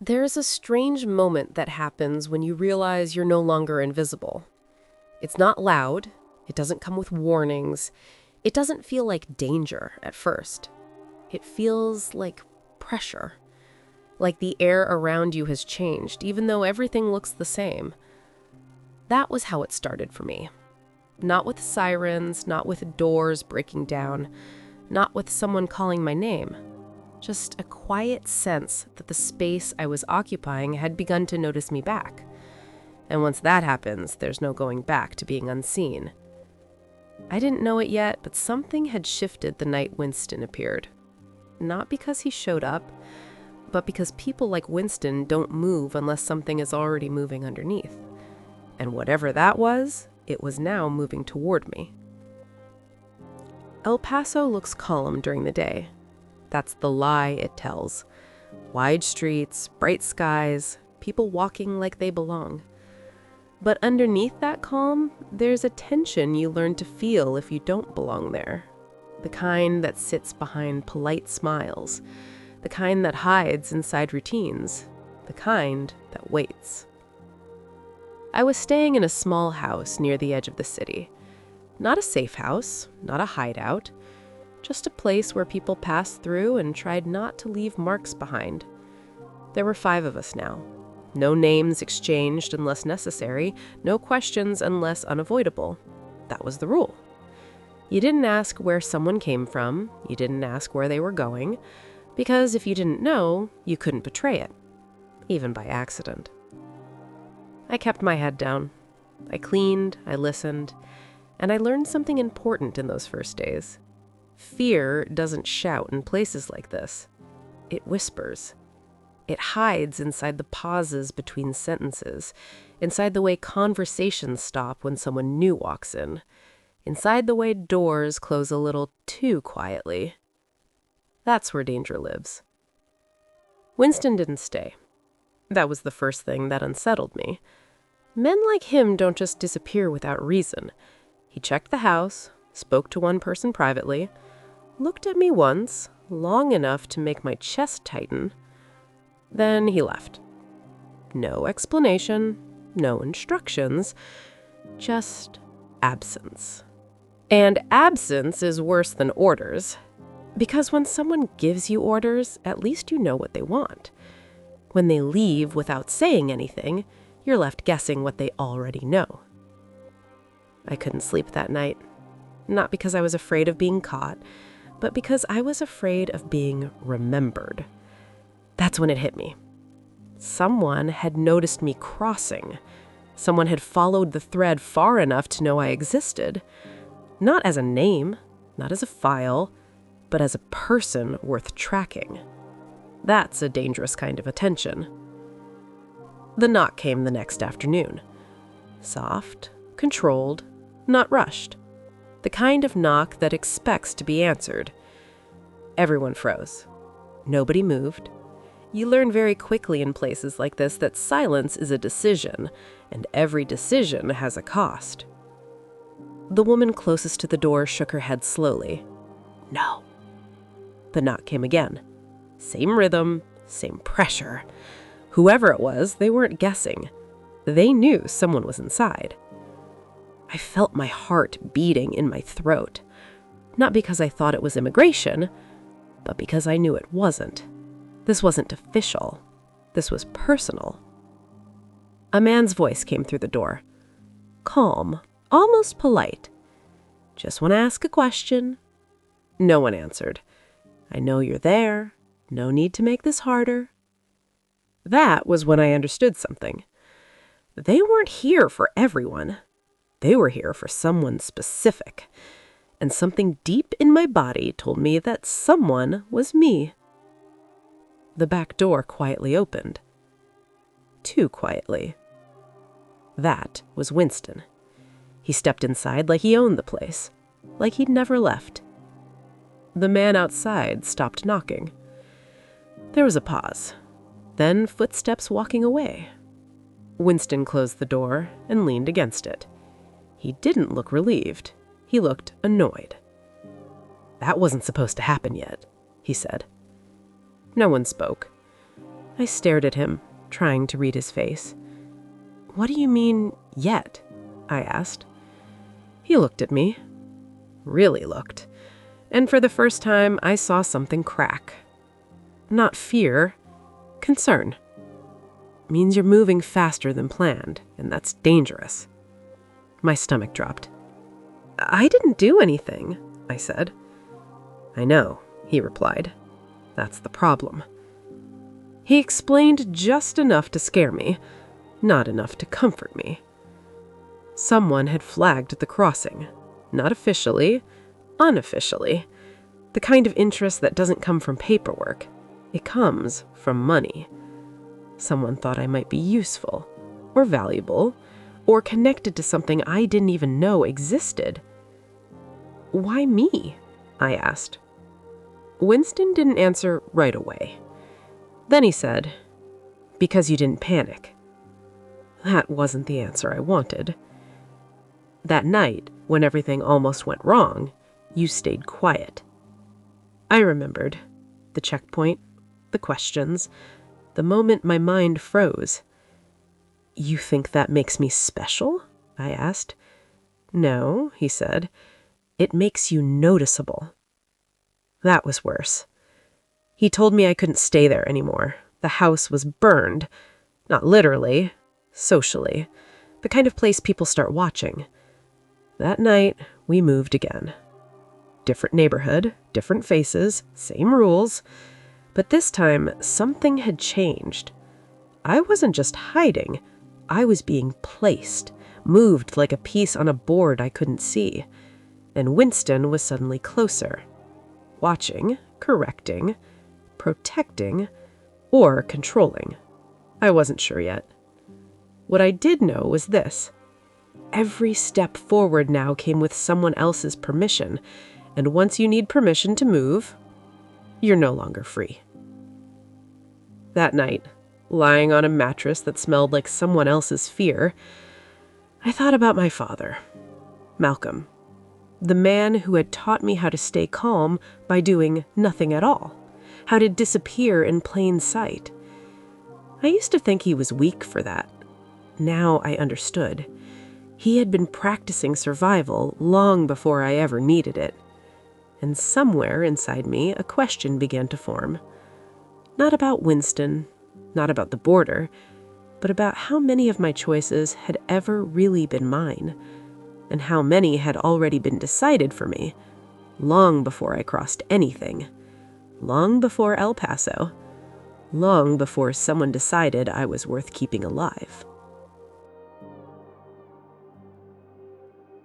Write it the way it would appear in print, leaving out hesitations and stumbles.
There's a strange moment that happens when you realize you're no longer invisible. It's not loud, it doesn't come with warnings, it doesn't feel like danger at first. It feels like pressure, like the air around you has changed, even though everything looks the same. That was how it started for me. Not with sirens, not with doors breaking down, not with someone calling my name. Just a quiet sense that the space I was occupying had begun to notice me back. And once that happens, there's no going back to being unseen. I didn't know it yet, but something had shifted the night Winston appeared. Not because he showed up, but because people like Winston don't move unless something is already moving underneath. And whatever that was, it was now moving toward me. El Paso looks calm during the day. That's the lie it tells. Wide streets, bright skies, people walking like they belong. But underneath that calm, there's a tension you learn to feel if you don't belong there. The kind that sits behind polite smiles. The kind that hides inside routines. The kind that waits. I was staying in a small house near the edge of the city. Not a safe house, not a hideout. Just a place where people passed through and tried not to leave marks behind. There were 5 of us now. No names exchanged unless necessary, no questions unless unavoidable. That was the rule. You didn't ask where someone came from, you didn't ask where they were going, because if you didn't know, you couldn't betray it, even by accident. I kept my head down. I cleaned, I listened, and I learned something important in those first days. Fear doesn't shout in places like this. It whispers. It hides inside the pauses between sentences, inside the way conversations stop when someone new walks in, inside the way doors close a little too quietly. That's where danger lives. Winston didn't stay. That was the first thing that unsettled me. Men like him don't just disappear without reason. He checked the house, spoke to one person privately, looked at me once, long enough to make my chest tighten. Then he left. No explanation, no instructions, just absence. And absence is worse than orders, because when someone gives you orders, at least you know what they want. When they leave without saying anything, you're left guessing what they already know. I couldn't sleep that night, not because I was afraid of being caught, but because I was afraid of being remembered. That's when it hit me. Someone had noticed me crossing. Someone had followed the thread far enough to know I existed. Not as a name, not as a file, but as a person worth tracking. That's a dangerous kind of attention. The knock came the next afternoon. Soft, controlled, not rushed. The kind of knock that expects to be answered. Everyone froze. Nobody moved. You learn very quickly in places like this that silence is a decision, and every decision has a cost. The woman closest to the door shook her head slowly. No. The knock came again. Same rhythm, same pressure. Whoever it was, they weren't guessing. They knew someone was inside. I felt my heart beating in my throat. Not because I thought it was immigration, but because I knew it wasn't. This wasn't official. This was personal. A man's voice came through the door. Calm, almost polite. Just want to ask a question. No one answered. I know you're there. No need to make this harder. That was when I understood something. They weren't here for everyone. They were here for someone specific. And something deep in my body told me that someone was me. The back door quietly opened. Too quietly. That was Winston. He stepped inside like he owned the place, like he'd never left. The man outside stopped knocking. There was a pause, then footsteps walking away. Winston closed the door and leaned against it. He didn't look relieved. He looked annoyed. That wasn't supposed to happen yet, he said. No one spoke. I stared at him, trying to read his face. "What do you mean, yet?" I asked. He looked at me. Really looked. And for the first time, I saw something crack. Not fear, concern. Means you're moving faster than planned, and that's dangerous. My stomach dropped. "I didn't do anything," I said. "I know," he replied. "That's the problem." He explained just enough to scare me, not enough to comfort me. Someone had flagged the crossing. Not officially, unofficially. The kind of interest that doesn't come from paperwork. It comes from money. Someone thought I might be useful, or valuable, or connected to something I didn't even know existed. "Why me?" I asked. Winston didn't answer right away. Then he said, "Because you didn't panic." That wasn't the answer I wanted. That night, when everything almost went wrong, you stayed quiet. I remembered the checkpoint, the questions, the moment my mind froze. "You think that makes me special?" I asked. "No," he said. "It makes you noticeable." That was worse. He told me I couldn't stay there anymore. The house was burned. Not literally, socially. The kind of place people start watching. That night, we moved again. Different neighborhood, different faces, same rules. But this time, something had changed. I wasn't just hiding. I was being placed, moved like a piece on a board I couldn't see. And Winston was suddenly closer. Watching, correcting, protecting, or controlling. I wasn't sure yet. What I did know was this. Every step forward now came with someone else's permission, and once you need permission to move, you're no longer free. That night, lying on a mattress that smelled like someone else's fear, I thought about my father, Malcolm, the man who had taught me how to stay calm by doing nothing at all, how to disappear in plain sight. I used to think he was weak for that. Now I understood. He had been practicing survival long before I ever needed it. And somewhere inside me, a question began to form. Not about Winston, not about the border, but about how many of my choices had ever really been mine, and how many had already been decided for me, long before I crossed anything, long before El Paso, long before someone decided I was worth keeping alive.